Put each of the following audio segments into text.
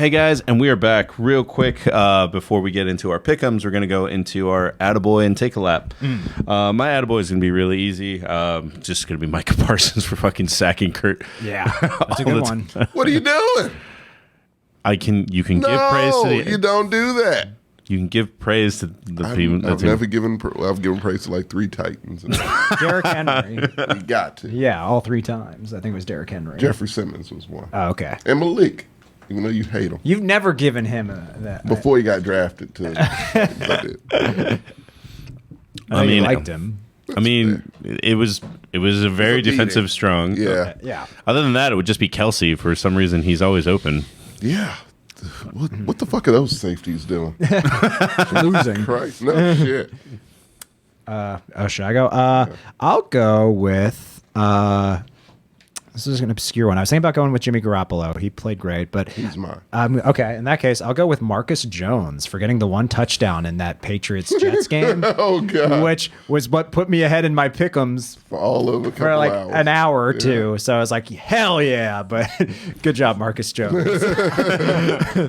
Hey guys, and we are back real quick. Before we get into our pick'ems, we're going to go into our attaboy and take a lap. My attaboy is going to be really easy. Just going to be Micah Parsons for fucking sacking Kurt. Yeah, that's a good one. What are you doing? You can give praise to you don't do that. You can give praise to the people. I've given praise to like 3 Titans. Derrick Henry. You got to. Yeah, all 3 times. I think it was Derrick Henry. Jeffrey Simmons was one. Oh, okay. And Malik, even though you hate him. You've never given him that. Before he got drafted to. I mean, you liked him. I mean, it was a very defensive strong. Yeah. Yeah. Other than that, it would just be Kelsey. For some reason, he's always open. Yeah. What the fuck are those safeties doing? Losing. Christ, no shit. Should I go? I'll go with this is an obscure one. I was thinking about going with Jimmy Garoppolo. He played great, but He's mine. Okay, in that case, I'll go with Marcus Jones for getting the 1 touchdown in that Patriots-Jets game. Oh, God. Which was what put me ahead in my pick'ems For all of a couple for like hours. an hour or two. So I was like, hell yeah. But good job, Marcus Jones.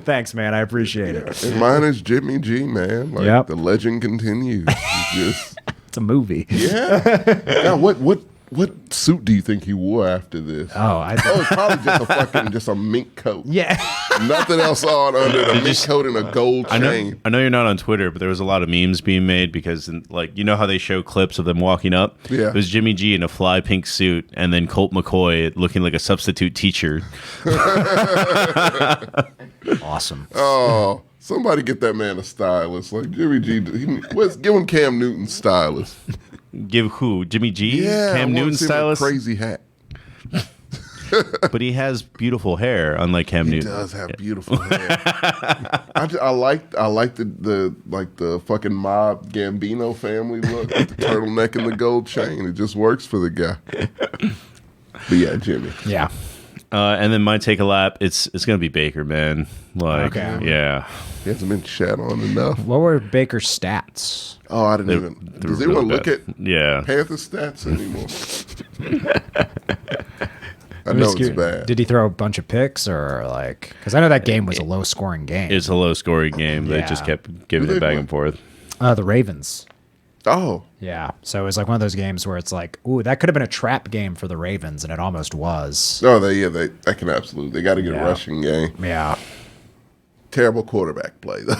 Thanks, man. I appreciate it. And mine is Jimmy G, man. Like, Yep. the legend continues. It's a movie. Yeah. What suit do you think he wore after this? It's Probably just a mink coat. Yeah. Nothing else on under the mink coat and a gold chain. I know you're not on Twitter, but there was a lot of memes being made because, like, you know how they show clips of them walking up? Yeah. It was Jimmy G in a fly pink suit and then Colt McCoy looking like a substitute teacher. Awesome. Oh, somebody get that man a stylist. Like Jimmy G, give him Cam Newton's stylist. Give who? Jimmy G? Yeah, Cam Newton stylist? Crazy hat. But he has beautiful hair, unlike Cam He Newton. does have beautiful hair. I like the fucking mob Gambino family look with the turtleneck and the gold chain. It just works for the guy. But yeah, Jimmy. Yeah. And then my take a lap, it's going to be Baker, man. Like, Okay. yeah. He hasn't been shat on enough. What were Baker's stats? Oh, I didn't even. They were Does anyone real look bad. at Yeah. Panther stats anymore? I know it's bad. Did he throw a bunch of picks or like? Because I know that game was a low scoring game. It's a low scoring game. They Yeah. just kept giving Who it they back play? and forth. The Ravens. Oh, Yeah. So it was like one of those games where it's like, ooh, that could have been a trap game for the Ravens, and it almost was. no, they can absolutely. They got to get Yeah. a rushing game. Yeah. Terrible quarterback play though,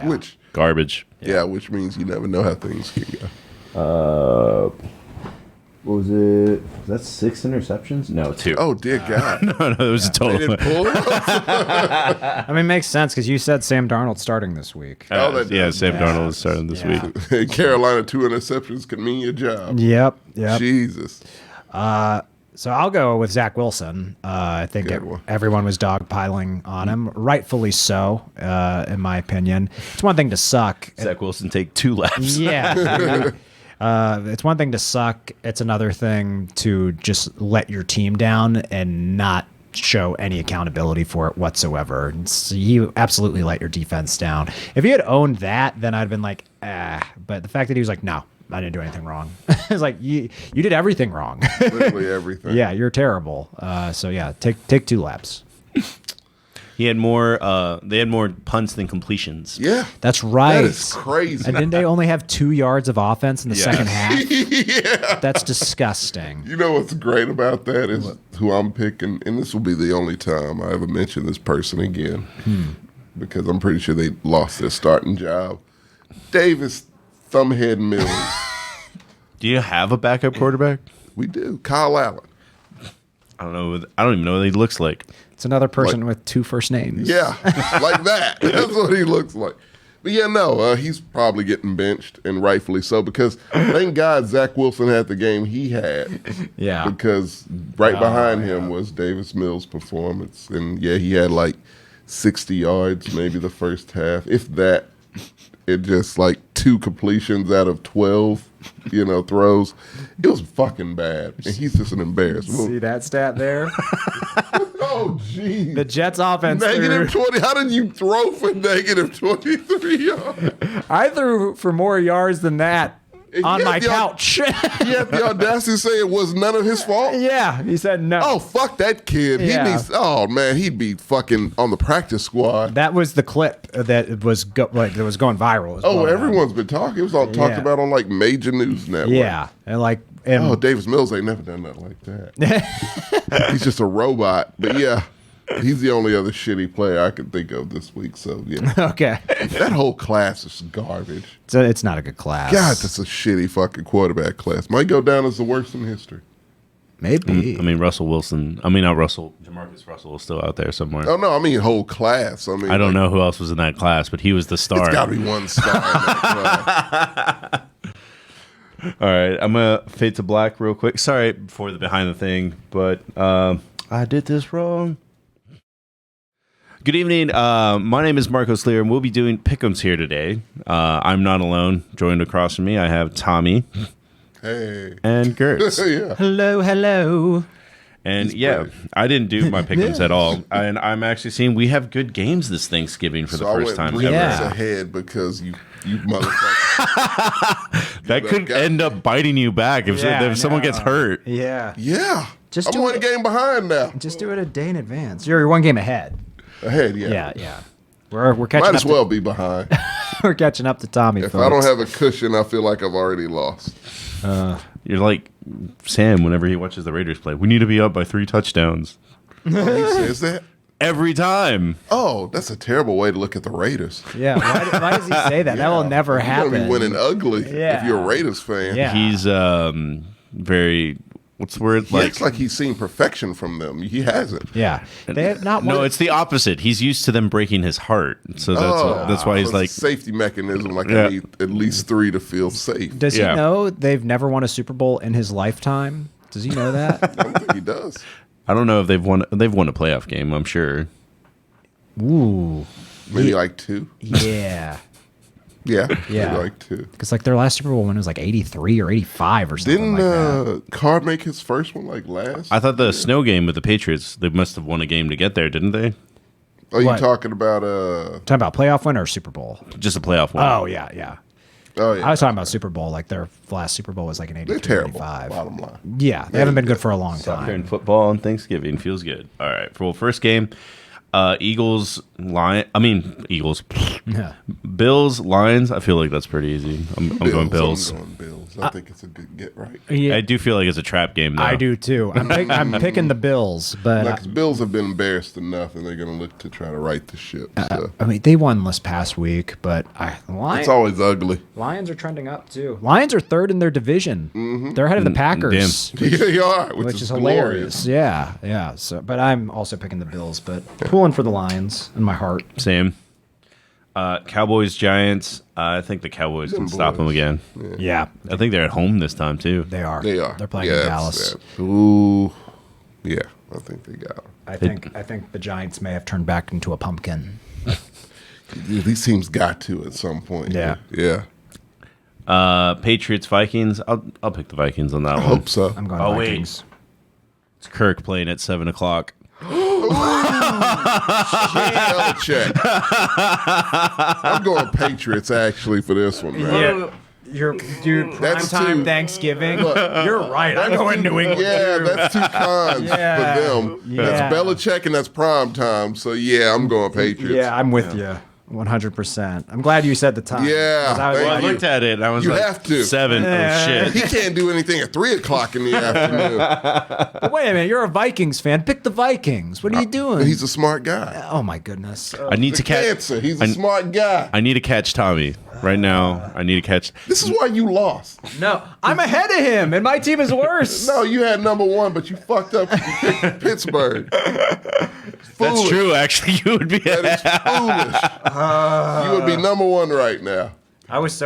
which Garbage. which means you never know how things can go. What was it? Was that 6 interceptions? No, 2. Oh dear God! no, it was a They total. didn't pull him? I mean, it makes sense because you said Sam Darnold starting this week. Oh, that yeah, does. Sam Darnold is starting this Yeah. week. In Carolina, 2 interceptions can mean your job. Yep. Jesus. So I'll go with Zach Wilson. I think Good one. everyone was dogpiling on him, rightfully so, in my opinion. It's one thing to suck. Zach Wilson take 2 laps. Yeah. It's one thing to suck. It's another thing to just let your team down and not show any accountability for it whatsoever. So you absolutely let your defense down. If he had owned that, then I'd have been like, But the fact that he was like, no, I didn't do anything wrong. It's like, you did everything wrong. Literally everything. Yeah, you're terrible. So yeah, take 2 laps. He had more. They had more punts than completions. Yeah. That's right. That is crazy. And didn't they only have 2 yards of offense in the second half? Yeah. That's disgusting. You know what's great about that is who I'm picking, and this will be the only time I ever mention this person again, because I'm pretty sure they lost their starting job. Davis Thumbhead Mills. Do you have a backup quarterback? We do. Kyle Allen. I don't know. I don't even know what he looks like. It's another person with 2 first names. Yeah, like that. That's what he looks like. But yeah, no, he's probably getting benched, and rightfully so, because thank God Zach Wilson had the game he had. Yeah. Because right behind him was Davis Mills' performance. And yeah, he had like 60 yards maybe the first half. If that, it just like 2 completions out of 12, throws. It was fucking bad. And he's just an embarrassment. See that stat there? Oh, geez. The Jets offense Negative threw, 20. How did you throw for negative 23 yards? I threw for more yards than that on Yeah, my the- couch. He had the audacity to say it was none of his fault. Yeah, he said no. Oh, fuck that kid. Yeah. He needs. Oh man, he'd be fucking on the practice squad. That was the clip that was that was going viral. It was Oh, blowing up. everyone's been talking. It was all talked Yeah. about on like major news networks. Yeah, and like, Oh, Davis Mills ain't never done nothing like that. He's just a robot. But yeah, he's the only other shitty player I can think of this week. So yeah, okay, that whole class is garbage. so it's not a good class. God, that's a shitty fucking quarterback class. Might go down as the worst in history. Maybe. I mean, Russell Wilson. I mean, not Russell. Jamarcus Russell is still out there somewhere. Oh no, I mean whole class. I mean, I don't know who else was in that class, but he was the star. It's got to be one star in that class. All right, I'm gonna fade to black real quick. Sorry for the behind the thing, but I did this wrong. Good evening. My name is Marcos Lear, and we'll be doing pick'ems here today. I'm not alone. Joined across from me, I have Tommy Hey. and Gertz. Yeah. Hello. And He's yeah, brave. I didn't do my pick'ems at all. And I'm actually seeing we have good games this Thanksgiving for So the I first went time 3 ever. minutes Yeah. ahead because you motherfucker. That could end up biting you back if, Yeah, if someone I gets know. hurt. Yeah. Yeah. Just I'm do one it. game behind now. Just do it a day in advance. You're one game ahead. Ahead, yeah. Yeah. We're catching Might up. as well be behind. We're catching up to Tommy. If I don't have a cushion, I feel like I've already lost. You're like Sam whenever he watches the Raiders play. We need to be up by 3 touchdowns. Oh, he says that? Every time. Oh, that's a terrible way to look at the Raiders. Yeah. Why does he say that? That will never You're happen. going to be winning ugly Yeah. if you're a Raiders fan. Yeah. He's very, what's the word? He acts like he's seen perfection from them. He hasn't. Yeah. They have not. No, won- it's the opposite. He's used to them breaking his heart. So that's why he's It's like, a safety mechanism. Like Yeah. I need at least 3 to feel safe. Does Yeah. he know they've never won a Super Bowl in his lifetime? Does he know that? I don't think he does. I don't know if they've won a playoff game, I'm sure. Ooh. Maybe like 2. Yeah. Yeah. Yeah. Maybe like 2. Because like their last Super Bowl win was like 83 or 85 or something Didn't like that. Carr make his first one like last? I thought the snow game with the Patriots, they must have won a game to get there, didn't they? Are you What? talking about Talking about playoff win or Super Bowl? Just a playoff one. Oh, yeah. Oh yeah. I was talking about Super Bowl. Like their last Super Bowl was like an 83, They're terrible. 85. Bottom line. Yeah, they haven't been good for a long Soccer time. and football on Thanksgiving feels good. All right, for first game, Eagles, Eagles, Yeah. Bills, Lions. I feel like that's pretty easy. I'm going Bills. I'm going Bills. I think it's a good get right. Yeah, I do feel like it's a trap game, though. I do too. I'm picking the Bills, but Like, 'cause Bills have been embarrassed enough, and they're going to look to try to right the ship. So. I mean they won this past week. But It's always ugly. Lions are trending up too. Lions are third in their division. Mm-hmm. They're ahead of the Packers. Yeah, you are, Which is glorious. hilarious. Yeah. So, but I'm also picking the Bills, but pulling for the Lions in my heart. Same. Cowboys, Giants. I think the Cowboys can stop them boys. again. Yeah, I think they're at home this time, too. they are. They are. They're playing Yeah, in Dallas. Ooh. Yeah, I think they got them. I think the Giants may have turned back into a pumpkin. These teams got to at some point. Yeah. Yeah. Patriots, Vikings. I'll pick the Vikings on that I one. hope so. I'm going Oh, wait. Vikings. It's Kirk playing at 7:00. Belichick. I'm going Patriots actually for this one, man. Yeah. You're dude, That's primetime too- Thanksgiving. You're right. I'm going New England. Yeah, that's 2 cons Yeah. for them. Yeah. That's Belichick and that's prime time. So yeah, I'm going Patriots. Yeah, I'm with you. 100%. I'm glad you said the time. Yeah, 'Cause I was thank I like, you. looked at it and I was You like, have to. 7. Yeah. Oh, shit. He can't do anything at 3:00 in the afternoon. but wait a minute, you're a Vikings fan. Pick the Vikings. What are you doing? He's a smart guy. Oh my goodness. I need to catch. Cancer. He's a smart guy. I need to catch Tommy right now. I need to catch. This is why you lost. No, I'm ahead of him, and my team is worse. No, you had #1, but you fucked up Pittsburgh. That's Foolish. true. Actually, you would be. That is foolish. You would be #1 right now. I was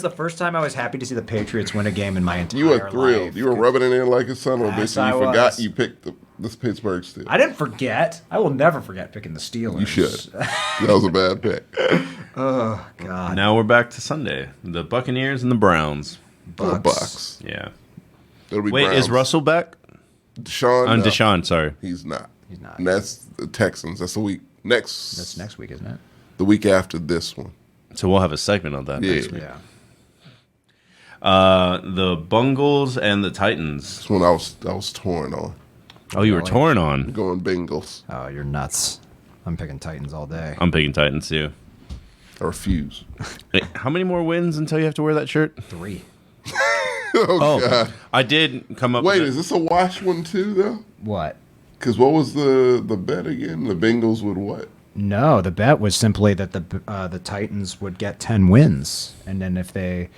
the first time I was happy to see the Patriots win a game in my entire You were thrilled. life. You were rubbing it in like a son of a bitch. Yes, And you I forgot was. you picked this Pittsburgh still. I didn't forget. I will never forget picking the Steelers. You should. That was a bad pick. God. Now we're back to Sunday. The Buccaneers and the Browns. The Bucks. Yeah. It'll be Wait, Browns. is Russell back? Deshaun? On No, Deshaun, sorry. He's not. He's not. And that's the Texans. That's the week next. That's next week, isn't it? The week after this one. So we'll have a segment on that Yeah. next week. Yeah. The Bungles and the Titans. That's when I was torn on. Oh, you were torn on. Going Bengals. Oh, you're nuts. I'm picking Titans all day. I'm picking Titans too. I refuse. Hey, how many more wins until you have to wear that shirt? 3. Oh, God. I did come up. Wait, with is this a wash one too, though? What? Because what was the bet again? The Bengals would what? No, the bet was simply that the Titans would get 10 wins, and then if the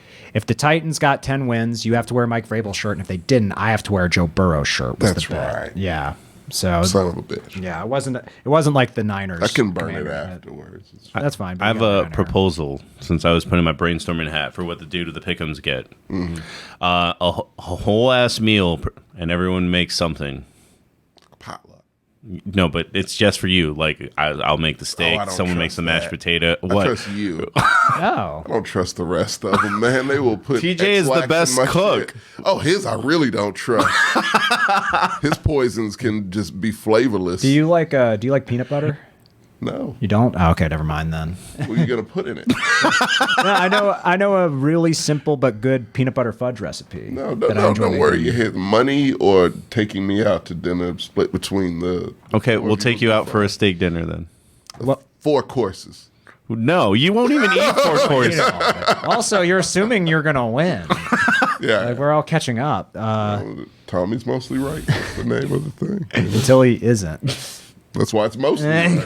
Titans got 10 wins, you have to wear a Mike Vrabel shirt, and if they didn't, I have to wear a Joe Burrow shirt. Was That's the bet. right. Yeah. So Son of a bitch. yeah, it wasn't like the Niners. I can burn it Commander. afterwards. That's fine. but I you have got it a right here. proposal since I was putting my brainstorming hat for what the dude of the pick'ems get. A whole ass meal, and everyone makes something. Potluck. No, but it's just for you. Like I'll make the steak. I don't Someone makes the trust mashed that. potato. I What? trust you. Oh. I don't trust the rest of them, man. They will put TJ is the X-Lax in best my cook. shit. Oh, his I really don't trust. His poisons can just be flavorless. Do you like peanut butter? No. You don't? Oh, okay, never mind then. What are you gonna put in it? Yeah, I know a really simple but good peanut butter fudge recipe. No, that I enjoy don't worry. making. You hit money or taking me out to dinner split between the. Okay, we'll take you out for a steak dinner then. Well, 4 courses. No, you won't even eat 4 courses. also, you're assuming you're gonna win. Yeah. Like we're all catching up Tommy's mostly right. That's the name of the thing. until he isn't. That's why it's mostly right.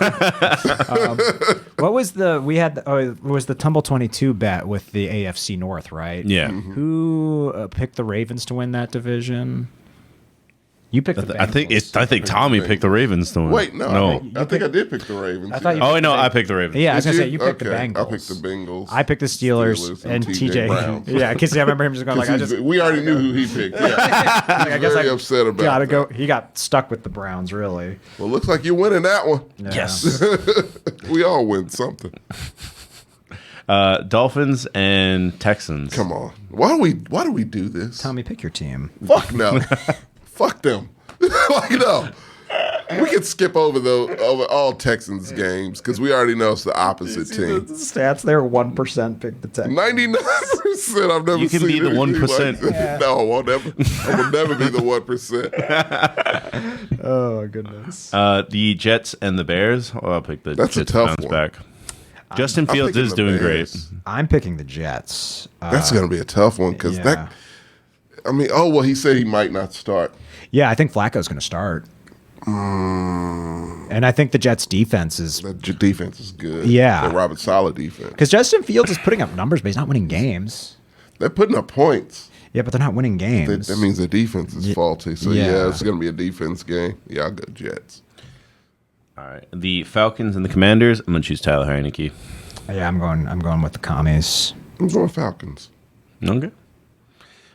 What was it was the Tumble 22 bet with the AFC North, right? Yeah. Who picked the Ravens to win that division? You picked the Bengals. I think Tommy picked the Ravens to win. Wait, no. I think I did pick the Ravens. I thought you- Oh no, I picked the Ravens. Yeah, I was Did gonna say you picked the Okay, Bengals. I picked the Bengals. I picked the Steelers, and TJ. Browns. Yeah, because I remember him just going like, We already knew who he picked. Yeah. I guess very I upset about gotta that. go. He got stuck with the Browns, really. Well, looks like you're winning that one. Yeah. Yes. We all win something. Dolphins and Texans. Come on. Why do we do this? Tommy, pick your team. Fuck no. Fuck them. Like no. We could skip over all Texans games because we already know it's the opposite team. Stats there: 1% pick the Texans. 99%. I've never You can seen be the anything 1%. Like that. No, I will never be the 1%. Oh goodness. The Jets and the Bears. Oh, I'll pick the That's a Jets tough bounce one. back. Justin I'm Fields picking is the doing Bears. great. I'm picking the Jets. That's going to be a tough one because yeah. he said he might not start. Yeah, I think Flacco's going to start. And I think the Jets' defense is That defense is good. Yeah. The Robert Saleh defense. because Justin Fields is putting up numbers, but he's not winning games. They're putting up points. Yeah, but they're not winning games. That means the defense is faulty. So, yeah. yeah, it's going to be a defense game. Yeah, I'll go Jets. All right. The Falcons and the Commanders. I'm gonna choose Tyler Heineke. Yeah, I'm going with the commies. I'm going Falcons. Okay.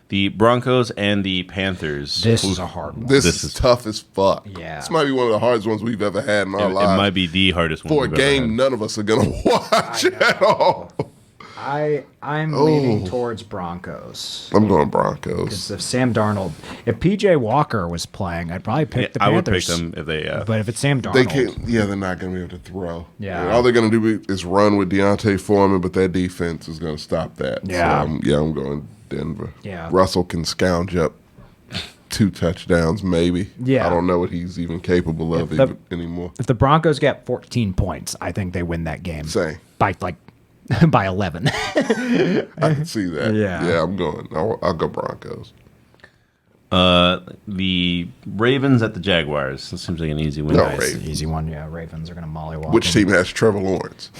The Broncos and the Panthers. This is a hard one. This This is is- tough as fuck. Yeah. This might be one of the hardest ones we've ever had in our It lives. might be the hardest one For a we've ever game had. none of us are going to watch at all. I'm leaning towards Broncos. I'm going Broncos. Because if Sam Darnold, if PJ Walker was playing, I'd probably pick the I would pick Panthers. them if they. But if it's Sam Darnold, They can't. Yeah, they're not going to be able to throw. Yeah. all they're going to do is run with Deontay Foreman, but their defense is going to stop that. Yeah. So I'm going Denver. Yeah. Russell can scourge up 2 touchdowns, maybe. Yeah. I don't know what he's even capable of If the- even anymore. if the Broncos get 14 points, I think they win that game Same. by by 11. I can see that. Yeah. Yeah, I'm going. I'll go Broncos. The Ravens at the Jaguars. That seems like an easy win. No, guys. Ravens. Easy one, yeah. Ravens are going to mollywop. Which them. team has Trevor Lawrence?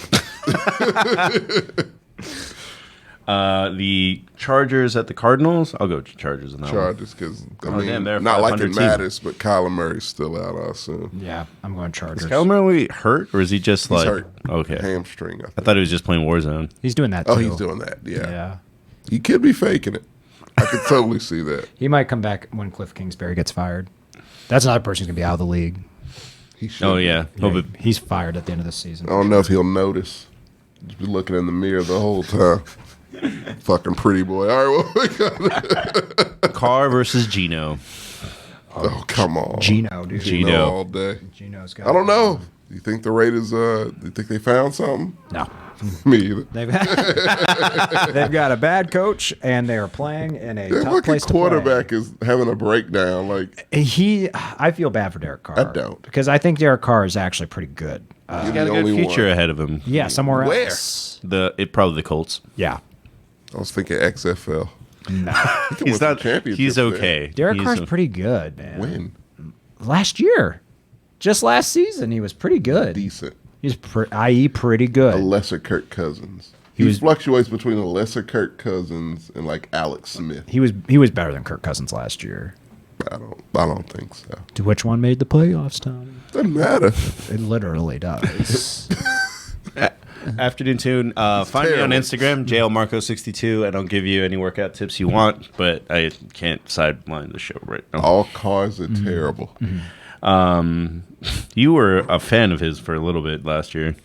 The Chargers at the Cardinals. I'll go Chargers in that one. Chargers, because damn, they're a not like 500 it team. matters, but Kyler Murray's still out, I assume. Yeah, I'm going Chargers. Is Kyler Murray hurt or is he just He's like hurt. okay? Hamstring. I I think. thought he was just playing Warzone. He's doing that too. Oh, he's doing that. Yeah. Yeah. He could be faking it. I could totally see that. He might come back when Cliff Kingsbury gets fired. That's another person who's going to be out of the league. He should. Oh be. yeah. Yeah, Oh, but he's fired at the end of the season. I don't know if he'll notice. Just be looking in the mirror the whole time. Fucking pretty boy. All right, well, we got Carr versus Gino. Oh, come on. Gino, dude. Gino. all day. Gino's got I don't know. You think the Raiders? You think they found something? No. Me either. They've got a bad coach, and they are playing in a Their tough fucking place to quarterback is having a breakdown. Like play. I feel bad for Derek Carr. I don't. Because I think Derek Carr is actually pretty good. He's got a good future ahead of him. Yeah, somewhere Where? else. Probably the Colts. Yeah. I was thinking XFL. No. He's not. Championships He's there. okay. Derek He's Carr's pretty good, man. When Last year. Just last season, he was pretty good. decent. He's i.e. pretty good. A lesser Kirk Cousins. He He was- fluctuates between a lesser Kirk Cousins and like Alex Smith. He was better than Kirk Cousins last year. I don't think so. Which one made the playoffs, Tom? Doesn't matter. It literally does. Afternoon Tune. Find me on terrible. Instagram, JLMarco62. I don't give you any workout tips you want, but I can't sideline the show right now. All cars are terrible. You were a fan of his for a little bit last year.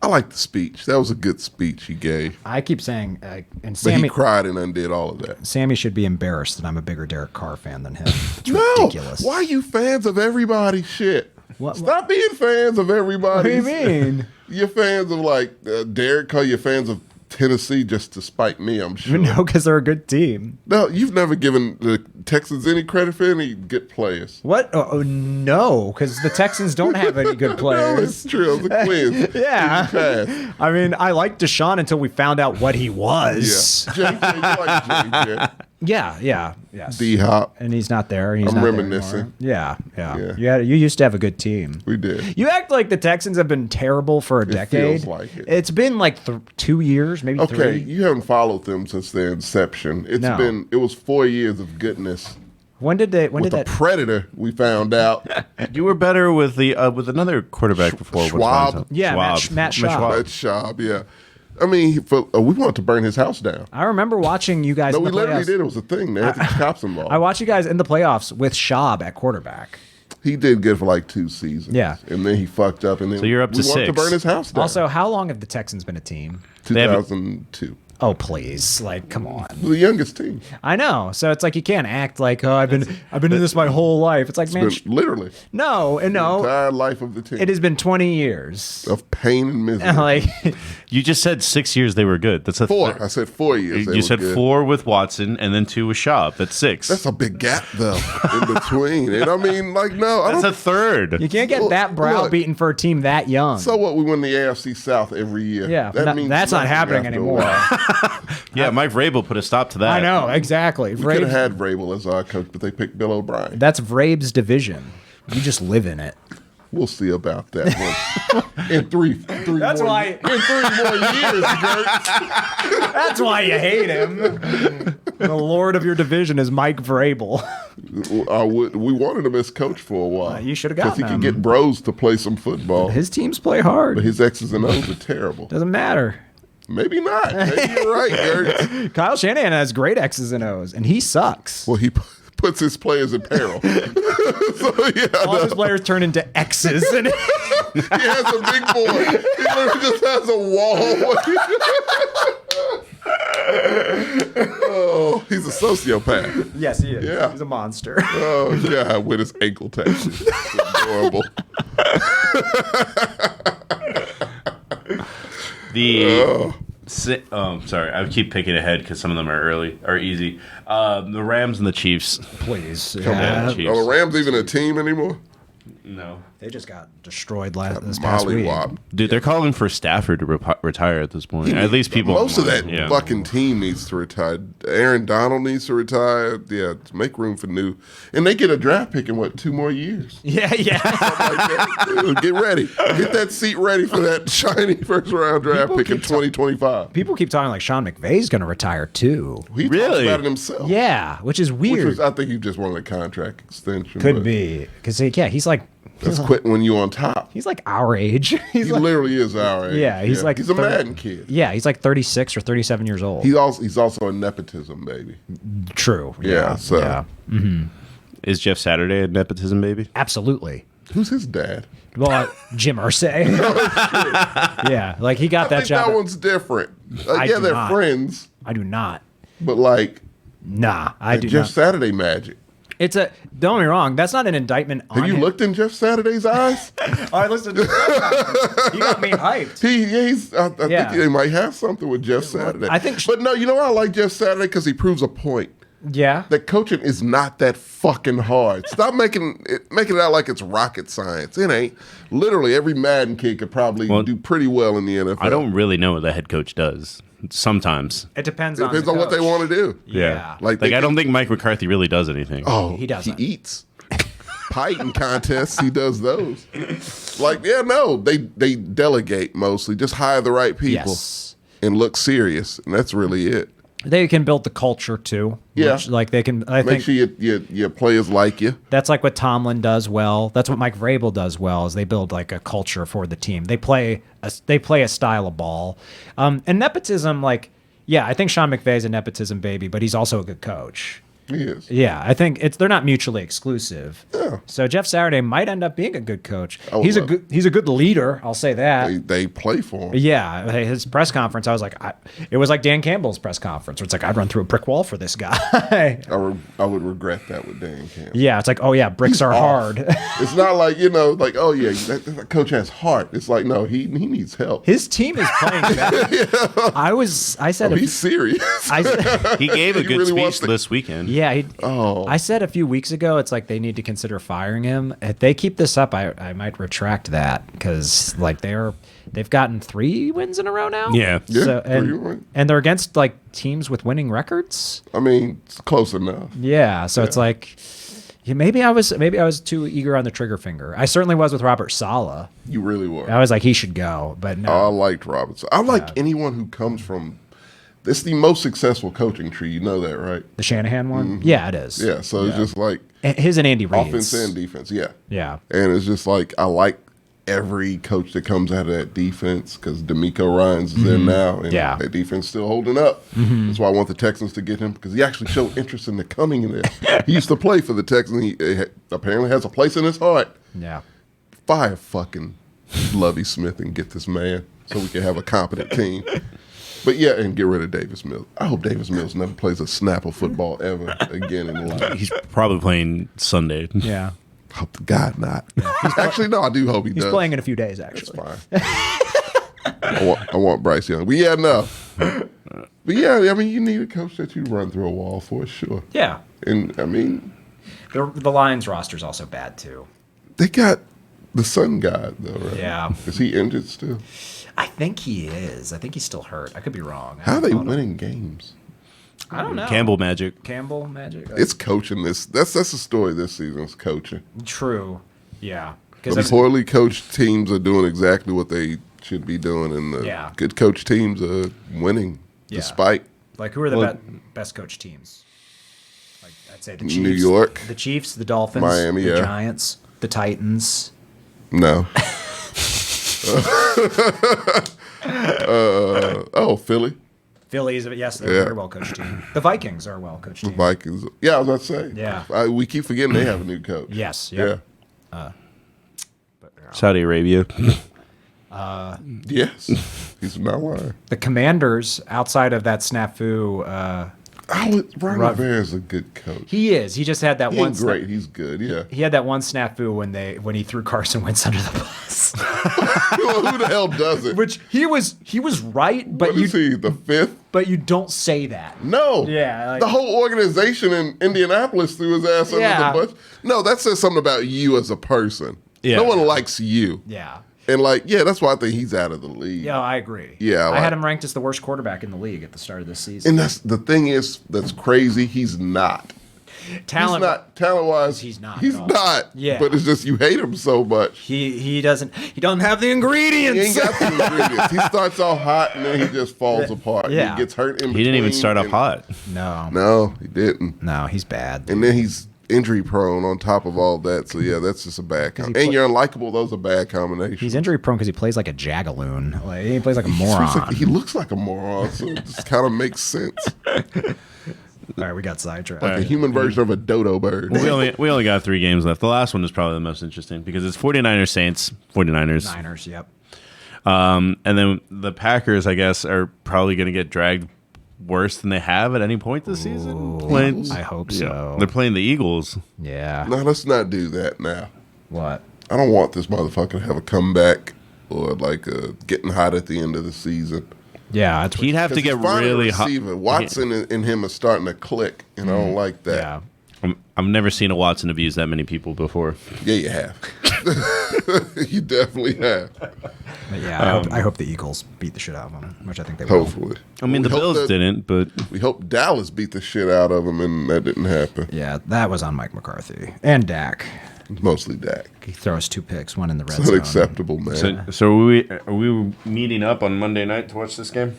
I like the speech. That was a good speech he gave. I keep saying, and But Sammy he cried and undid all of that. Sammy should be embarrassed that I'm a bigger Derek Carr fan than him. It's No, ridiculous. why are you fans of everybody's shit? What- Stop being fans of everybody. What do you mean? You're fans of like Derek Carr. You're fans of Tennessee just to spite me, I'm sure. No, because they're a good team. No, you've never given the Texans any credit for any good players. What? No, because the Texans don't have any good No, players. it's true. It was a quiz. Yeah. You passed. I mean, I liked Deshaun until we found out what he Yeah. was. JJ, you like JJ. Yes. D-Hop. And he's not there. And he's I'm not there reminiscing. anymore. Yeah. Yeah. You used to have a good team. We did. You act like the Texans have been terrible for a decade. feels like it. It's been like 2 years, maybe Okay, 3. you haven't followed them since their inception. No. It was 4 years of goodness. When did With that? a predator, we found out. You were better with the with another quarterback before. Schwab. Yeah, Matt Schaub. That Schaub, yeah. I mean, we wanted to burn his house down. I remember watching you guys. No, in we the literally playoffs. did. It was a thing. They had the cops involved. I watched you guys in the playoffs with Schaub at quarterback. He did good for like 2 seasons. Yeah. And then he fucked up. And then So you're up to we wanted to 6. burn his house down. Also, how long have the Texans been a team? They haven't- 2002. Oh, please! Like, come on. The youngest team. I know. So it's like you can't act like, oh, I've been in this my whole life. It's like, man, Literally. no, and The no. entire life of the team. It has been 20 years. Of pain and misery. Like, You just said 6 years they were good. That's a 4. I said 4 years. they You were said good. 4 with Watson and then 2 with Schaub. That's 6. That's a big gap, though, in between. And I mean, like, no, I That's don't. a third. you can't get that browbeaten for a team that young. So what? We win the AFC South every year. yeah, That means that's not nothing happening after a anymore. while. Yeah, Mike Vrabel put a stop to that. I know, exactly. We could have Vrabes, had Vrabel as our coach, but they picked Bill O'Brien. that's Vrabe's division. You just live in it. We'll see about that one. in three That's more, why- in 3 more years, Gert. That's why you hate him. The lord of your division is Mike Vrabel. We wanted him as coach for a while. You should have Because gotten he him. could get bros to play some football. His teams play hard. But his X's and O's are terrible. Doesn't matter. Maybe not. Maybe you're right, Gert. Kyle Shanahan has great X's and O's, and he sucks. Well, he puts his players in peril. So, yeah, All no. his players turn into X's. And He has a big boy. He literally just has a wall. Oh, he's a sociopath. yes, he is. Yeah. He's a monster. Oh, God, with his ankle tattoos. It's adorable. Sorry, I keep picking ahead because some of them are early or easy. The Rams and the Chiefs. Please. Yeah, Are Chiefs. the Rams even a team anymore? No, They just got destroyed this past week. Mollywop. dude, they're calling for Stafford to retire at this point. At least people. Most of that yeah. fucking team needs to retire. Aaron Donald needs to retire. Yeah, to make room for new. And they get a draft pick in 2 more years? Yeah. Like that. Get ready. Get that seat ready for that shiny first round draft People pick in keep 2025. People keep talking like Sean McVay's going to retire too. He talks Really? about it himself. Yeah, which is weird. I think he just wanted a contract extension. Could but be because he's like That's quitting when you on top. he's like our age. He's He like, literally is our age. Yeah, he's like he's a 30 Madden kid. yeah, he's like 36 or 37 years old. He's also a nepotism baby. True. Yeah, so- yeah, Is Jeff Saturday a nepotism baby? absolutely. Who's his dad? Well, Jim Irsay. Yeah, like he got I that think job. that one's different. I Yeah, do they're not. friends, I do not. but like Nah, I do Jeff not. Saturday magic. Don't get me wrong, that's not an indictment on Have you him. looked in Jeff Saturday's eyes? I listened to You got me hyped. I Yeah. think they might have something with Jeff Saturday. I think but no, you know why I like Jeff Saturday? Because he proves a point. Yeah. That coaching is not that fucking hard. Stop making it out like it's rocket science. It ain't. Literally, every Madden kid could probably do pretty well in the NFL. I don't really know what the head coach does. Sometimes. It depends It on depends the on what they coach. want to do. Yeah. Like I don't think Mike McCarthy really does anything. Oh, He doesn't. He eats. Piting contests, he does those. Like, yeah, no, they delegate mostly. Just hire the right people Yes. and look serious, and that's really it. They can build the culture too. Yeah. Which, like they can. I Make think sure your players like you. that's like what Tomlin does well. That's what Mike Vrabel does well. Is they build like a culture for the team. They play a style of ball. And nepotism, like I think Sean McVay's a nepotism baby, but he's also a good coach. He is. Yeah, I think they're not mutually exclusive. Yeah. So Jeff Saturday might end up being a good coach. would He's a love good leader. I'll say that. They play for him. Yeah, his press conference, I was like, it was like Dan Campbell's press conference, where it's like, I'd run through a brick wall for this guy. I would regret that with Dan Campbell. Yeah, it's like, oh yeah, bricks are off. hard. It's not like, like, oh yeah, that coach has heart. It's like, no, he needs help. His team is playing better. I said, He's serious. He gave a He good really wants speech to- this weekend. yeah, Oh. I said a few weeks ago, it's like they need to consider firing him. If they keep this up, I might retract that because like they've gotten 3 wins in a row now. Yeah. Yeah, So, 3 wins. and they're against like teams with winning records. I mean, it's close enough. Yeah, so it's like maybe I was too eager on the trigger finger. I certainly was with Robert Saleh. You really were. I was like he should go, but no. I liked Robinson. I like anyone who comes from. This is the most successful coaching tree. You know that, right? The Shanahan one? Yeah, it is. Yeah. So it's just like His and Andy Reid's. offense and defense. Yeah. Yeah. And it's just like I like every coach that comes out of that defense because D'Amico Ryans is there now, and Yeah. that defense still holding up. That's why I want the Texans to get him because he actually showed interest in the coming in there. He used to play for the Texans. He apparently has a place in his heart. Yeah. Fire fucking Lovie Smith and get this man so we can have a competent team. But yeah, and get rid of Davis Mills. I hope Davis Mills never plays a snap of football ever again in life. He's probably playing Sunday. Yeah. Hope to God not. Actually, no, I do hope he He's does. playing in a few days, That's actually. fine. I want Bryce Young. But yeah, no. But yeah, I mean, you need a coach that you run through a wall for, sure. Yeah. And I mean, The Lions roster's also bad, too. they got the Sun God, though, right? Yeah. Is he injured still? I think he is. I think he's still hurt. I could be wrong. How are they winning games? I don't know. Campbell Magic. Campbell Magic? It's coaching this. That's the story this season is coaching. True. Yeah. The Because poorly coached teams are doing exactly what they should be doing, and the good coached teams are winning despite. like, who are the best coach teams? Like, I'd say the Chiefs. New York. The Chiefs, the Dolphins, Miami, the yeah. Giants, the Titans. No. Philly. Phillies, yes, they're a very well coached team. The Vikings are a well coached team. Vikings. Yeah, I was about to say. Yeah. We keep forgetting they have a new coach. Yes. Yep. Yeah. Saudi Arabia. Yes. He's not lying. The Commanders, outside of that snafu, Ron Rivera is a good coach. he is. He just had that He one. ain't great. He's good. Yeah. He had that one snafu when he threw Carson Wentz under the bus. Who the hell does it? Which he was right, but What is he? The fifth? but you don't say that. No. Yeah, like- the whole organization in Indianapolis threw his ass Yeah. under the bus. No, that says something about you as a person. Yeah. No one likes you. Yeah. And that's why I think he's out of the league. Yeah, I agree. Yeah, I like- had him ranked as the worst quarterback in the league at the start of this season. And that's the thing that's crazy. He's not. Talent, He's not talent-wise. He's not He's at all. not. Yeah. But it's just you hate him so much. he doesn't have the He ingredients. ain't got the ingredients. He starts off hot and then he just falls apart. Yeah. He gets hurt in He didn't even between start off and- hot. No, No, he didn't. he's bad. And then he's injury prone on top of all that. So yeah, that's just a bad combination. And you're unlikable. Those are bad combinations. He's injury prone because he plays like a jagaloon. Like, he plays like a moron. He looks like a moron, so it just kind of makes sense. All right, we got sidetracked. Like a human version of a dodo bird. Well, we only got 3 games left. The last one is probably the most interesting because it's 49ers Saints, 49ers. Niners, yep. And then the Packers, I guess, are probably going to get dragged worse than they have at any point this season? I hope so. They're playing the Eagles. Yeah. No, let's not do that now. What? I don't want this motherfucker to have a comeback or like getting hot at the end of the season. Yeah, that's He'd have to get really hot. Watson and him are starting to click, and I don't like that. yeah. I've never seen a Watson abuse that many people before. Yeah, you have. You definitely have. But yeah, I hope the Eagles beat the shit out of them, which I think they will. Hopefully. I mean, the Bills didn't, but We hope Dallas beat the shit out of them, and that didn't happen. Yeah, that was on Mike McCarthy and Dak. Mostly Dak. He throws 2 picks, one in the red It's zone. unacceptable, man. so are we meeting up on Monday night to watch this game?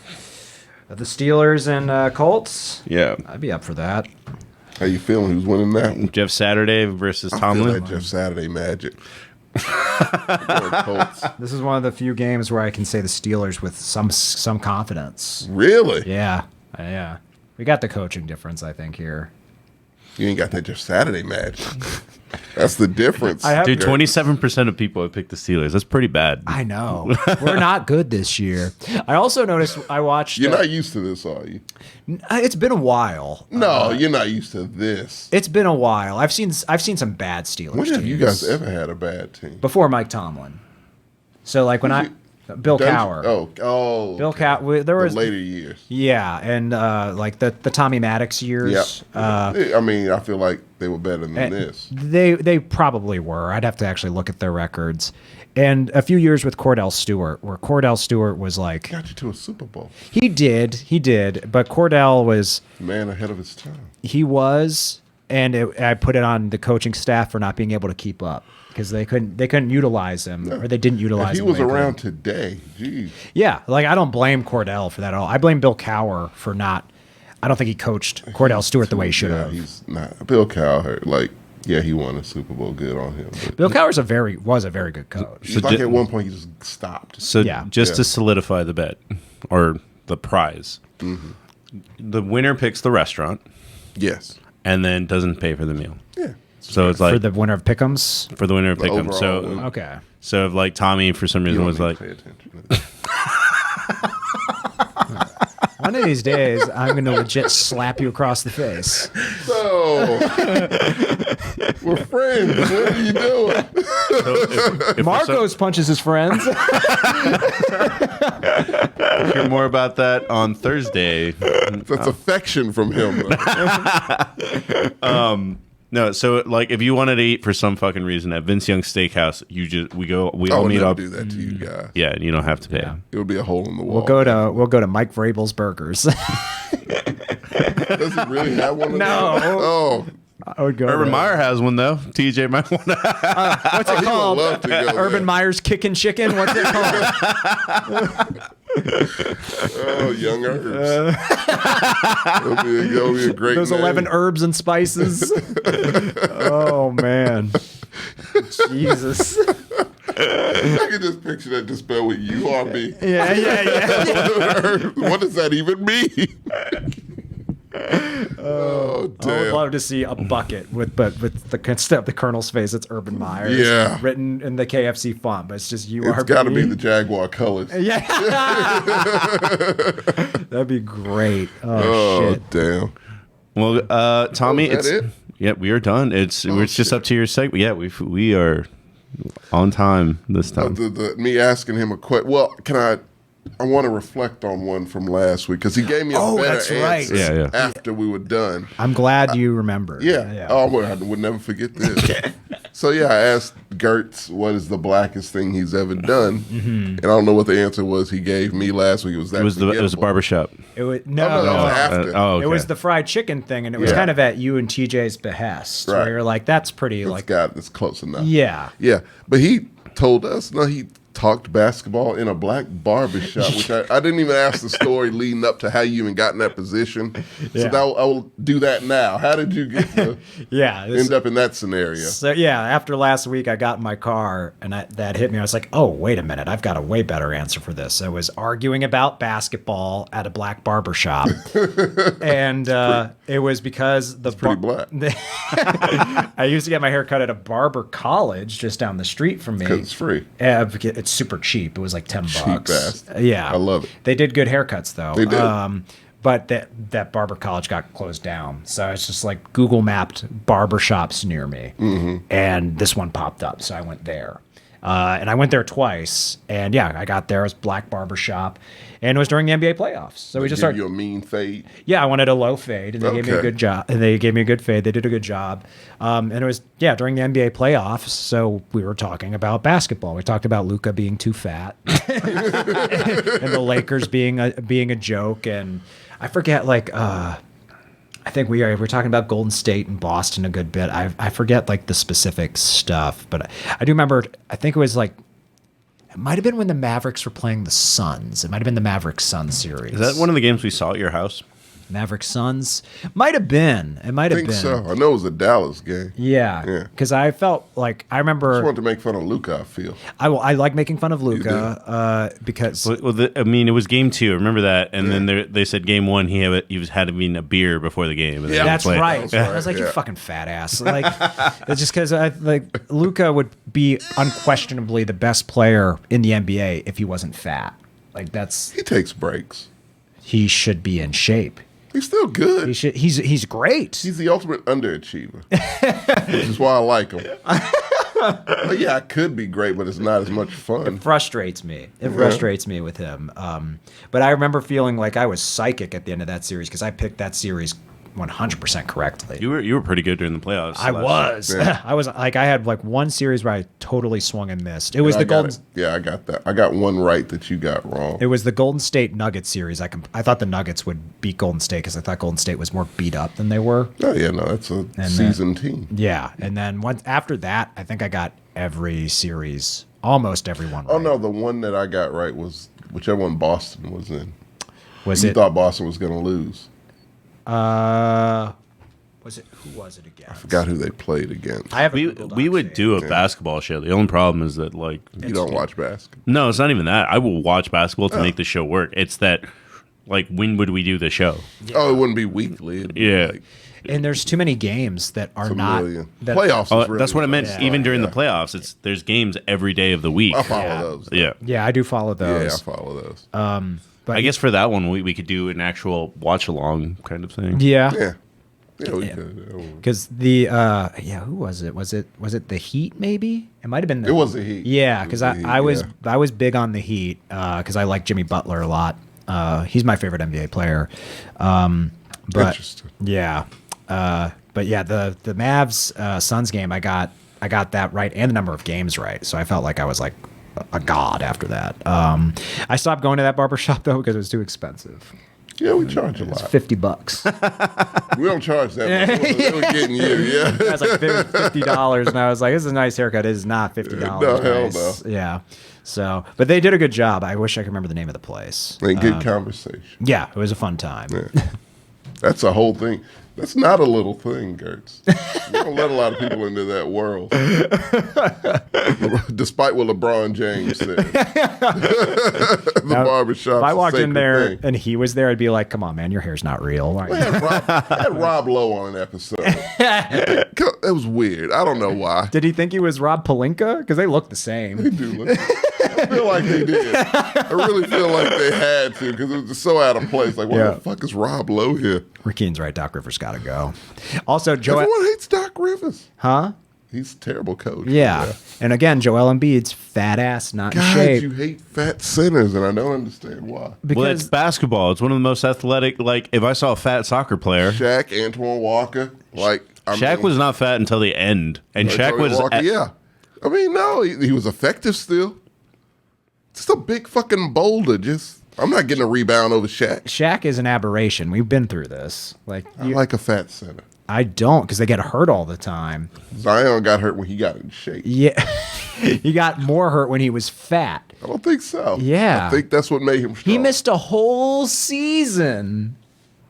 The Steelers and Colts. Yeah. I'd be up for that. How you feeling? Who's winning that one? Jeff Saturday versus I feel Tomlin. that Jeff Saturday magic. I'm going Colts. This is one of the few games where I can say the Steelers with some confidence. Really? Yeah, yeah. We got the coaching difference, I think, here. You ain't got that Jeff Saturday magic. That's the difference. Dude, 27% of people have picked the Steelers. That's pretty bad. I know. We're not good this year. I also noticed I watched... You're not used to this, are you? It's been a while. No, you're not used to this. It's been a while. I've seen some bad Steelers When have teams. you guys ever had a bad team? Before Mike Tomlin. So, like, when Bill Cowher. Oh. Bill Cowher. There was... The later years. Yeah, and, like, the Tommy Maddox years. I mean, I feel like they were better than this. They probably were. I'd have to actually look at their records. And a few years with Cordell Stewart, where Cordell Stewart was like... Got you to a Super Bowl. He did. But Cordell was... Man ahead of his time. He was, and I put it on the coaching staff for not being able to keep up. Because they couldn't utilize him, or they didn't utilize him. If he was around today, geez. Yeah, like I don't blame Cordell for that at all. I blame Bill Cowher for not... I don't think he coached Cordell Stewart the way he should have. He's not. Bill Cowher, like... Yeah, he won a Super Bowl. Good on him. But Bill Cowher was a very good coach. it's like at one point he just stopped. So to solidify the bet or the prize, the winner picks the restaurant. Yes. And then doesn't pay for the meal. Yeah. So it's like for the winner of Pick'ems. For the winner of Pick'em. overall So winner. Okay. So if like Tommy for some reason was like, pay attention. One of these days, I'm going to legit slap you across the face. So we're friends. What are you doing? if Marcos punches his friends. hear more about that on Thursday. That's affection from him. No, so like if you wanted to eat for some fucking reason at Vince Young's Steakhouse, we all meet up. Do that to you guys. Yeah, and you don't have to pay. Yeah. It would be a hole in the wall. We'll go to Mike Vrabel's Burgers. Does it really have one? Of No. those? Oh, I would go. Urban Meyer has one though. TJ might want to. What's it he would called? love to go Urban there. Meyer's Kickin' Chicken. What's it called? Oh, young herbs. That'll be a great Those name. 11 herbs and spices. Oh man, Jesus. I can just picture that just spelled with URB. Yeah. What does that even mean? Oh, I would damn. love to see a bucket with the Colonel's face. It's Urban Meyer. Yeah. Written in the KFC font, but it's just URB. It's got to be the Jaguar colors. Yeah. That'd be great. Oh, Shit. damn. Well, Tommy, Oh, is that it's it? yeah, we are done. It's just up to your segment. Yeah, we are on time this time. Me asking him a question. Well, I want to reflect on one from last week because he gave me a better that's right. answer Yeah. after we were done. I'm glad you remember. Yeah. Oh, I would never forget this. So, yeah, I asked Gertz what is the blackest thing he's ever done. And I don't know what the answer was he gave me last week. It was It was a barbershop. It was No, that was after. Okay. It was the fried chicken thing, and it was Yeah. kind of at you and TJ's behest, Right. where you're like, "That's pretty." It's close enough. Yeah. Yeah. But he told us, he talked basketball in a black barbershop, which I didn't even ask the story leading up to how you even got in that position. Yeah. So I will do that now. How did you get to end up in that scenario? So yeah, after last week, I got in my car and that hit me. I was like, "Oh, wait a minute! I've got a way better answer for this." I was arguing about basketball at a black barbershop, and it was because the Pretty black. I used to get my hair cut at a barber college just down the street from me. Because it's free. It's super cheap. It was like $10. Cheap ass. Yeah, I love it. They did good haircuts though. They did. But that barber college got closed down. So it's just like Google mapped barbershops near me. And this one popped up. So I went there. And I went there twice. And yeah, I got there. It was black barbershop. And it was during the NBA playoffs. So we just started. You a mean fade? Yeah, I wanted a low fade. And they gave me a good job. And they gave me a good fade. They did a good job. And it was, during the NBA playoffs. So we were talking about basketball. We talked about Luka being too fat. And the Lakers being a joke. And I forget, I think we were talking about Golden State and Boston a good bit. I forget the specific stuff, but I do remember. I think it was it might have been when the Mavericks were playing the Suns. It might have been the Mavericks Suns series. Is that one of the games we saw at your house? Mavericks Suns might have been. It might have been. I think so. I know it was a Dallas game. Yeah. Because I felt I remember. I just wanted to make fun of Luka. I feel. I like making fun of Luka because. It was game 2. Remember that, and then they said game 1 he had to be a beer before the game. And that's right. I was like, you fucking fat ass. It's just because Luka would be unquestionably the best player in the NBA if he wasn't fat. He takes breaks. He should be in shape. He's still good. He's great. He's the ultimate underachiever, which is why I like him. But yeah, I could be great, but it's not as much fun. It frustrates me. Frustrates me with him. But I remember feeling like I was psychic at the end of that series because I picked that series 100% correctly. You were pretty good during the playoffs. I was. Yeah. I was I had one series where I totally swung and missed. It was the Golden. Yeah, I got that. I got one right that you got wrong. It was the Golden State Nuggets series. I thought the Nuggets would beat Golden State because I thought Golden State was more beat up than they were. Oh yeah, no, that's a seasoned team. Yeah, and then after that, I think I got every series, almost every one. Oh right. no, the one that I got right was whichever one Boston was in. You thought Boston was going to lose? Who was it again? I forgot who they played against. We would do a basketball show. The only problem is that you don't watch basketball. No, it's not even that. I will watch basketball to make the show work. It's that when would we do the show? Yeah. Oh, it wouldn't be weekly. It'd be and there's too many games that are not playoffs. Really that's what I meant. Even during the playoffs, there's games every day of the week. I follow those. Yeah, I do follow those. Yeah, I follow those. But I guess for that one, we could do an actual watch along kind of thing. Yeah. Yeah, we could. Because who was it? Was it the Heat? Maybe it might have been. It was the Heat. Yeah, because I was big on the Heat because I like Jimmy Butler a lot. He's my favorite NBA player. But interesting. Yeah, but yeah, the Mavs Suns game, I got that right and the number of games right, so I felt like I was like a god after that. I stopped going to that barbershop though because it was too expensive. Yeah, we charge a lot. $50. We don't charge that much. They were getting you, yeah. I was like $50, and I was like, "This is a nice haircut." It is not $50. No, hell no. Yeah. So, but they did a good job. I wish I could remember the name of the place. Good conversation. Yeah, it was a fun time. Yeah. That's a whole thing. That's not a little thing, Gertz. You don't let a lot of people into that world. Despite what LeBron James said. The barbershop. If I walked in there and he was there, I'd be like, come on, man, your hair's not real. We had Rob Lowe on an episode. It was weird. I don't know why. Did he think he was Rob Pelinka? Because they look the same. They do look. I feel like they did. I really feel like they had to because it was just so out of place. Like, why the fuck is Rob Lowe here? Rakeen's right. Doc Rivers got to go. Also, everyone hates Doc Rivers. Huh? He's a terrible coach. Yeah. And again, Joel Embiid's fat ass, not in shape. You hate fat centers, and I don't understand why. Because it's basketball. It's one of the most athletic. If I saw a fat soccer player, Shaq, Antoine Walker, Shaq was not fat until the end, and Shaq was. Walker, I mean, no, he was effective still. Just a big fucking boulder. I'm not getting a rebound over Shaq. Shaq is an aberration. We've been through this. I like a fat center. I don't, because they get hurt all the time. Zion got hurt when he got in shape. Yeah. He got more hurt when he was fat. I don't think so. Yeah. I think that's what made him strong. He missed a whole season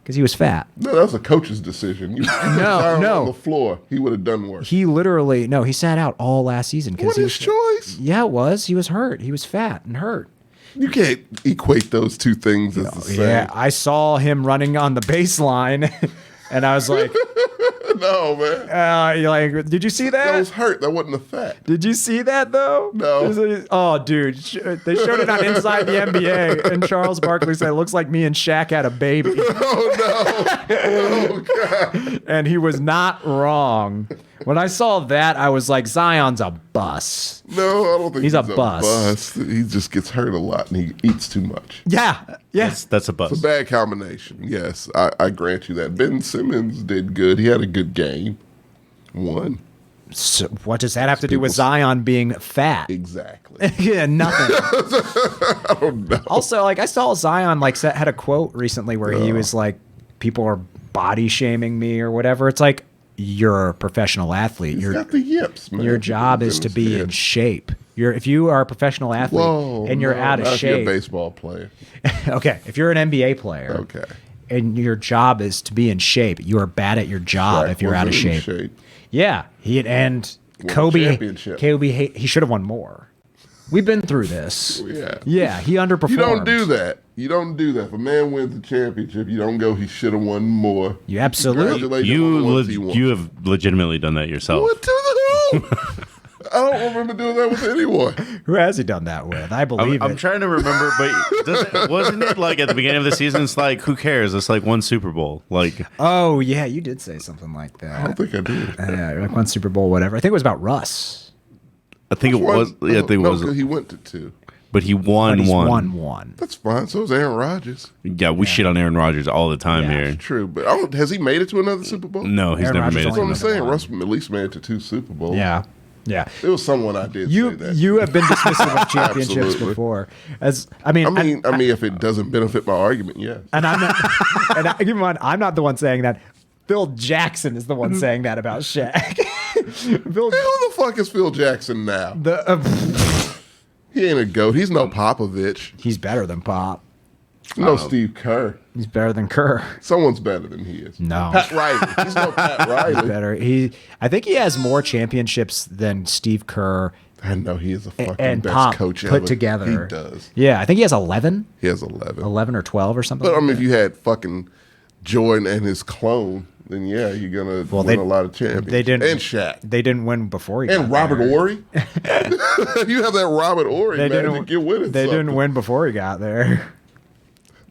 because he was fat. No, that was a coach's decision. No. On the floor, he would have done worse. He literally, he sat out all last season. What his choice? Yeah, it was. He was hurt. He was fat and hurt. You can't equate those two things as the same. Yeah, I saw him running on the baseline, and I was like, No, man. You're like, did you see That that? was hurt. That wasn't a fact. Did you see that though? No. Oh, dude, they showed it on Inside the NBA, and Charles Barkley said, "It looks like me and Shaq had a baby," Oh, no. Oh, God. and he was not wrong. When I saw that, I was like, Zion's a bus. No, I don't think He's a bust. He just gets hurt a lot and he eats too much. Yeah, yes. That's a bust. It's a bad combination. Yes, I grant you that. Ben Simmons did good. He had a good game. Won. So what does that have to do with Zion being fat? Exactly. Yeah, nothing. I don't know. Also, like I saw Zion had a quote recently where he was like, "People are body shaming me or whatever." It's like, you're a professional athlete. He's got the yips, man. Your job is to be in shape. If you are a professional athlete and you're out of not if you're a shape, baseball player. okay. If you're an NBA player, Okay. and your job is to be in shape, you are bad at your job if you're out of Wasn't in shape. Yeah, Won Kobe. championship. He should have won more. We've been through this. Yeah. Yeah, he underperformed. You don't do that. You don't do that. If a man wins the championship, you don't go, he should have won more. You absolutely. Congratulations on the ones he won. You have legitimately done that yourself. What to the hell? I don't remember doing that with anyone. Who has he done that with? I believe I'm it. trying to remember, but wasn't it like at the beginning of the season? It's like, who cares? It's like one Super Bowl. Like, Oh yeah, you did say something like that. I don't think I did. Yeah, like one Super Bowl, whatever. I think it was about Russ. I think it was. Yeah, I think it was. 'Cause he went to 2. But he But won he's one. won one. That's fine. So is Aaron Rodgers. Yeah, we shit on Aaron Rodgers all the time Yeah. here. True, but has he made it to another Super Bowl? No, he's Aaron never Rodgers made it. That's what I'm only saying. one. Russ at least made it to 2 Super Bowls. Yeah, yeah. It was someone I did say You that. you have been dismissive of championships Absolutely. before. I mean, if it doesn't benefit my argument, yes. and I'm not. And keep in mind, I'm not the one saying that. Phil Jackson is the one saying that about Shaq. Who the fuck is Phil Jackson now? He ain't a GOAT. He's no Popovich. He's better than Pop. No Steve Kerr. He's better than Kerr. Someone's better than he is. No. Pat Riley. He's no Pat Riley. Better. I think he has more championships than Steve Kerr I know he is a fucking and best Pop coach put ever. together. He does. Yeah, I think he has 11, He has 11. 11 or 12 or something. But I like mean, that. if you had fucking Jordan and his clone, then yeah, you're gonna win a lot of champions. They didn't. And Shaq. They didn't win before he And got Robert there. Ory. You have that Robert Ory They magic. didn't. You're winning They something. didn't win before he got there.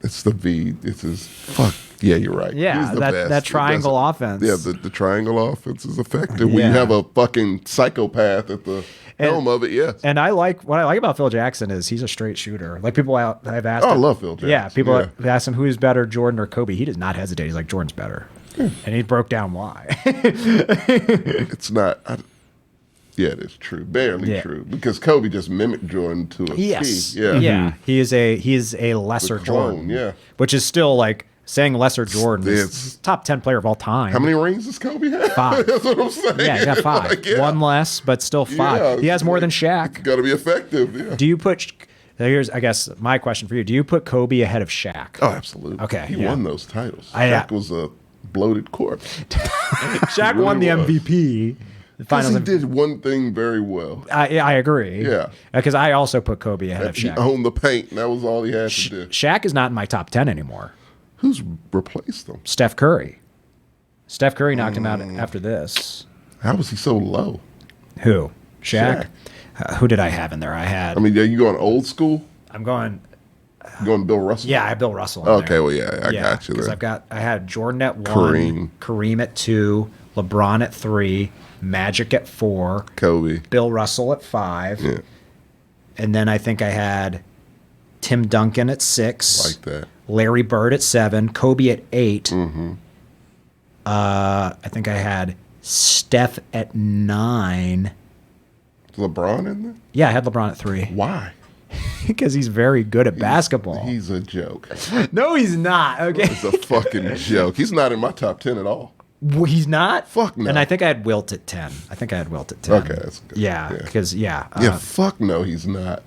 It's the V. It's his fuck. Yeah, you're right. Yeah, He's the that best. triangle He offense. does- Yeah, the triangle offense is effective. When Yeah. you have a fucking psychopath at the helm of it, yes. And what I like about Phil Jackson is he's a straight shooter. Like people have asked. Oh, I him- love Phil Jackson. Yeah, people Yeah. have asked him who's better, Jordan or Kobe. He does not hesitate. He's like Jordan's better, and he broke down why. It's not. Yeah, it is true. Barely Yeah. true. Because Kobe just mimicked Jordan to a Yes. T. Yeah. Yeah. He is a lesser The clone, Jordan. yeah. Which is still like saying lesser Jordan It's- is top 10 player of all time. How many rings does Kobe have? 5. That's what I'm saying. Yeah, he got 5. Like, yeah. One less, but still 5. Yeah, he has more than it's Shaq. got to be effective. Yeah. Do you put? Here's, I guess, my question for you. Do you put Kobe ahead of Shaq? Oh, absolutely. Okay, He yeah. won those titles. I- Shaq was a bloated corpse. Shaq really won the was. MVP. The Because finals. he did one thing very well. I agree. Yeah. Because I also put Kobe ahead of He Shaq. owned the paint. And that was all he had to do. Shaq is not in my top 10 anymore. Who's replaced him? Steph Curry. Steph Curry knocked him out after this. How was he so low? Who? Shaq? Shaq. Who did I have in there? I had. I mean, are you going old school? I'm going. You going Bill Russell? Yeah, I have Bill Russell. In Okay, there. well, yeah, I got you Because there. I had Jordan at 1, Kareem. Kareem at 2, LeBron at 3, Magic at 4, Kobe. Bill Russell at 5, Yeah, and then I think I had Tim Duncan at 6, like that. Larry Bird at 7, Kobe at 8. Mm-hmm. I think I had Steph at 9. Is LeBron in there? Yeah, I had LeBron at 3 Why? because he's very good at basketball. He's a joke. No, he's not. Okay, It's a fucking joke. He's not in my top 10 at all. Well, he's not. Fuck no. And I think I had Wilt at 10. Okay, that's good. Yeah, Yeah. because Yeah, fuck no, he's not.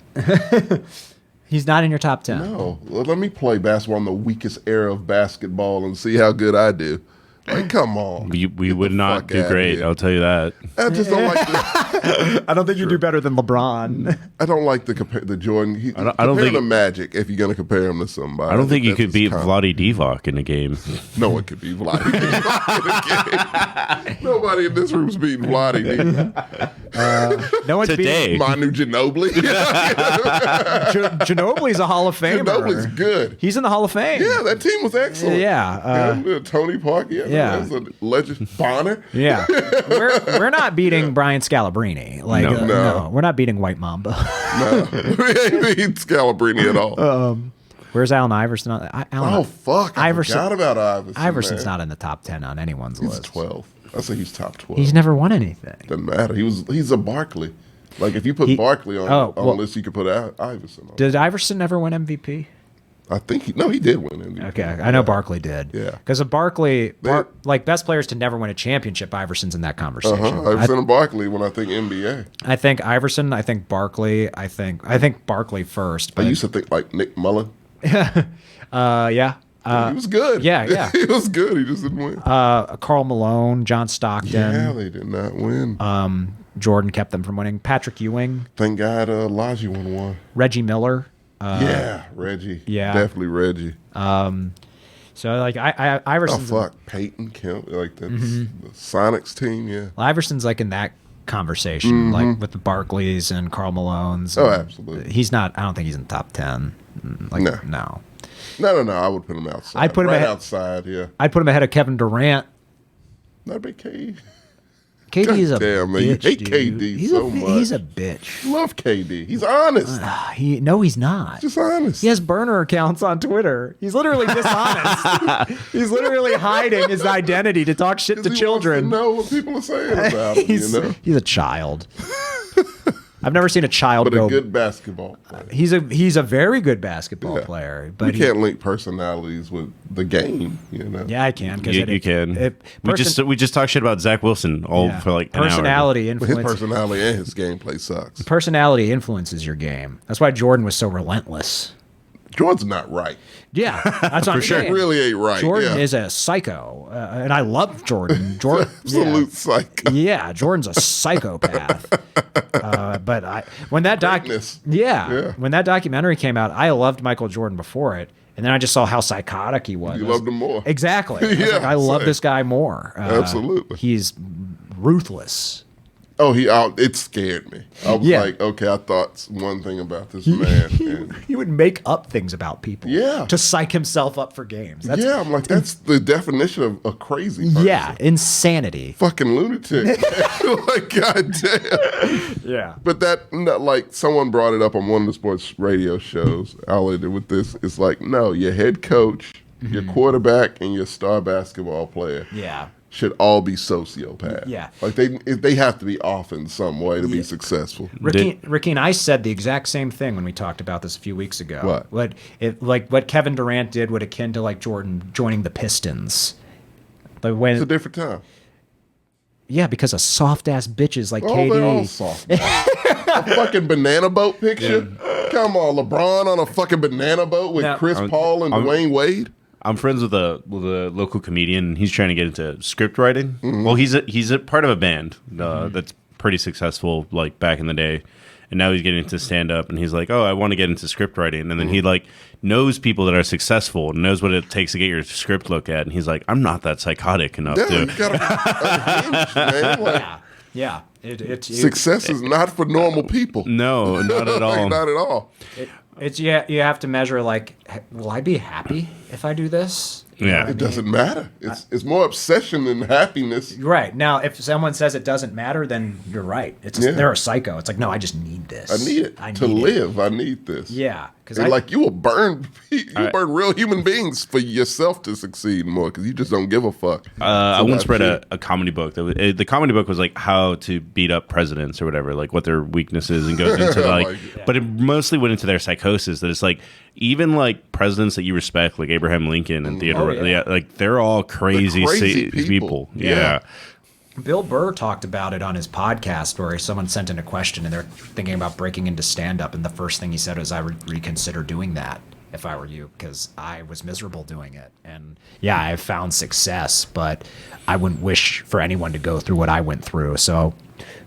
he's not in your top 10. No, let me play basketball in the weakest era of basketball and see how good I do. Like, come on. We Get would the not fuck do outta great. here. I'll tell you that. I just don't like the, I don't think you do better than LeBron. I don't like the Jordan. I don't think the Magic. If you're gonna compare him to somebody, I don't think you could that's beat his Vlade Divac in a game. No one could beat Vlade Divac in a game. Nobody in this room's beating Vlade Divac. No one's Today. Manu Ginobili. Ginobili's a Hall of Famer. Ginobili's good. He's in the Hall of Fame. Yeah, that team was excellent. Yeah. Tony Parker. Yeah. That was a legend. Bonner. Yeah. We're not beating Brian Scalabrine. Like, No. we're not beating White Mamba. No, we ain't beat Scalabrine at all. Where's Allen Iverson? Oh fuck! I forgot about Iverson. Iverson's man. not in the top 10 on anyone's He's list. 12. I say he's top 12. He's never won anything. Doesn't matter. He's a Barkley. Like if you put Barkley on a list, you could put Iverson on. Did Iverson ever win MVP? I think he did win MVP. Okay, I know Barkley did. Yeah. Because of Barkley, like best players to never win a championship, Iverson's in that conversation. Iverson and Barkley when I think NBA. I think Iverson. I think Barkley. I think Barkley first. I But used to think like Nick Mullen. yeah. He was good. Yeah. He was good. He just didn't win. Karl Malone, John Stockton. Yeah, they did not win. Jordan kept them from winning. Patrick Ewing, Thank God Elijah won. Reggie Miller. Yeah, Reggie. yeah. Definitely Reggie. So like Oh, Iverson's fuck. Peyton Kemp. Like that's the Sonics team, yeah. Iverson's like in that conversation, like with the Barclays and Karl Malone's. Oh, and absolutely. He's not. I don't think he's in the top 10. Like No. no. No. I would put him outside. I'd put him right ahead- outside, yeah. I'd put him ahead of Kevin Durant. Not a big KD. KD's a damn, man, you bitch, hate dude. KD He's so He's a much. bitch. Love KD. He's honest. No, he's not. Just honest. He has burner accounts on Twitter. He's literally dishonest. He's literally hiding his identity to talk shit to He children. wants to know what people are saying about him, he's, you know? he's a child. I've never seen a child But go. a good basketball player. He's a very good basketball Yeah. player, We but can't link personalities with the game, you know? yeah, I can because You can. We just talked shit about Zach Wilson for like an hour. personality But his influence. personality and his gameplay sucks. Personality influences your game. That's why Jordan was so relentless. Jordan's not right. Yeah, that's what I'm Sure. saying. Really ain't right. Jordan yeah. is a psycho, and I love Jordan. Absolute psycho. Yeah, Jordan's a psychopath. But when that Greatness. when that documentary came out, I loved Michael Jordan before it, and then I just saw how psychotic he was. You loved him more. Exactly. I was Yeah, like, I love same. this guy more. Absolutely. He's ruthless. Oh, it scared me. I was Yeah. like, okay, I thought one thing about this man. And He would make up things about people. Yeah. To psych himself up for games. That's, yeah, I'm like, that's the definition of a crazy person. yeah, insanity. Fucking lunatic. Like, goddamn. Yeah. But like, someone brought it up on one of the sports radio shows. I'll end it with this. It's like, no, your head coach, your quarterback, and your star basketball player Yeah. should all be sociopaths. Yeah. Like, they have to be off in some way to be successful. Ricky and I said the exact same thing when we talked about this a few weeks ago. What? What Kevin Durant did would akin to like Jordan joining the Pistons. But when It's a different time. yeah, because of soft ass bitches like Oh, they're all KD. soft. A fucking banana boat picture? Come on, LeBron on a fucking banana boat with Now- Chris Paul and Dwayne Wade? I'm friends with a local comedian. And he's trying to get into script writing. Well, he's a part of a band that's pretty successful, like back in the day, and now he's getting into stand up. And he's like, "Oh, I want to get into script writing." And then he like knows people that are successful and knows what it takes to get your script looked at. And he's like, "I'm not that psychotic enough Yeah, to." you gotta be unhinged, man. Like, Yeah. success is not for normal people. No, not at all. Like, not at all. It's you have to measure like, will I be happy if I do this? Yeah. It doesn't matter. It's more obsession than happiness. Right. Now, if someone says it doesn't matter, then you're right. They're a psycho. It's like, no, I just need this. I need it to live. I need this. Yeah. Because And like you will burn real human beings for yourself to succeed more because you just don't give a fuck. I once read a comedy book. The comedy book was like how to beat up presidents or whatever, like what their weaknesses and goes into I like, like it. but it mostly went into their psychosis. That it's like even like presidents that you respect, like Abraham Lincoln and Theodore, like they're all crazy, crazy people. people. Yeah. Bill Burr talked about it on his podcast where someone sent in a question and they're thinking about breaking into stand-up, and the first thing he said was, I would reconsider doing that. if I were you, because I was miserable doing it. And yeah, I found success, but I wouldn't wish for anyone to go through what I went through. So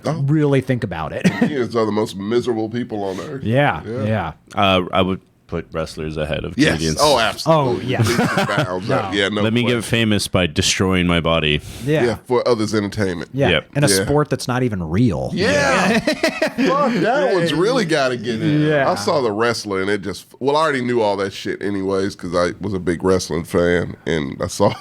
really think about it. Comedians are the most miserable people on earth. Yeah. I would put wrestlers ahead of Yes. comedians. Oh, absolutely. Oh, yeah. Leaps and bounds. No. Yeah, no Let me question. get famous by destroying my body. Yeah, for others' entertainment. Yeah. Yep. In a Yeah. sport that's not even real. Yeah. Fuck, that one's really got to get in. Yeah. I saw The Wrestler, and it just, well, I already knew all that shit anyways because I was a big wrestling fan, and I saw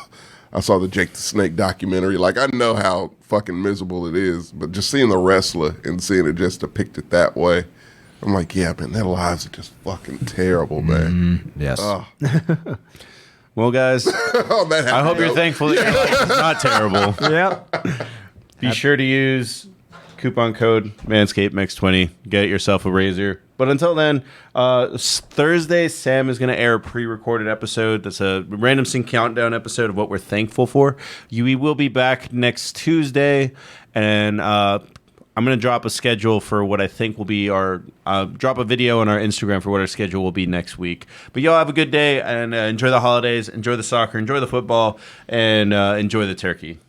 the Jake the Snake documentary. Like, I know how fucking miserable it is, but just seeing The Wrestler and seeing it just depicted that way, I'm like, yeah, man, their lives are just fucking terrible, man. Yes. Well, guys, Oh, that I hope you're thankful that your life is not terrible. Yep. Be sure to use coupon code ManscapedMex20. Get yourself a razor. But until then, Thursday, Sam is going to air a pre-recorded episode. That's a Random Scene Countdown episode of what we're thankful for. We will be back next Tuesday, and I'm going to drop a schedule for what I think will be our drop a video on our Instagram for what our schedule will be next week. But y'all have a good day and enjoy the holidays, enjoy the soccer, enjoy the football, and enjoy the turkey.